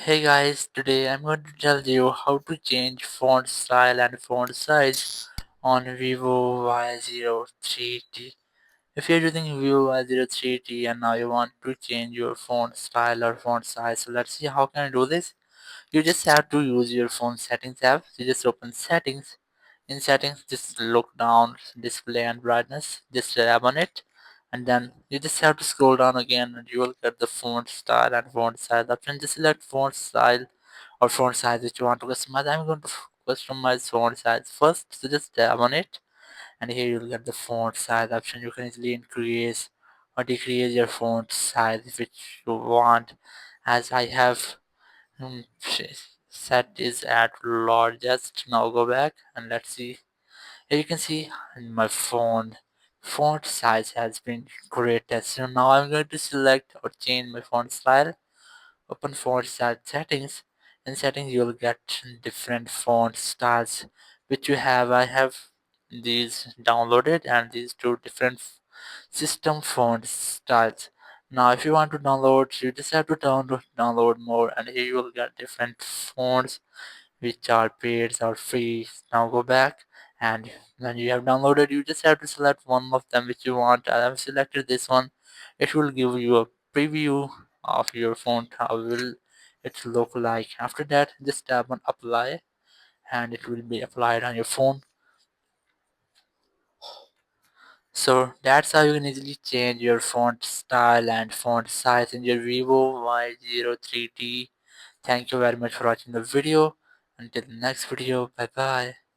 Hey guys, today I'm going to tell you how to change font style and font size on Vivo Y03T. If you're using Vivo Y03T and now you want to change your font style or font size, so let's see how can I do this. You just have to use your phone settings app. You just open settings. In settings, just look down display and brightness. Just tap on it, and then you just have to scroll down again, and you will get the font style and font size option. Just select font style or font size which you want to customize. I'm going to customize font size first. So just tap on it, and here you'll get the font size option. You can easily increase or decrease your font size which you want. As I have Hmm, set is at largest. Now go back and let's see. Here you can see in my font size has been created. So now I'm going to select or change my font style. Open font style settings. In settings you will get different font styles which you have. I have these downloaded and these two different system font styles. Now if you want to download, you just have to download more, and here you will get different fonts which are paid or free. Now go back, and when you have downloaded, you just have to select one of them which you want. I have selected this one. It will give you a preview of your font, how will it look like. After that, just tap on apply, and it will be applied on your phone. So that's how you can easily change your font style and font size in your Vivo Y03T. Thank you very much for watching the video. Until the next video, bye bye.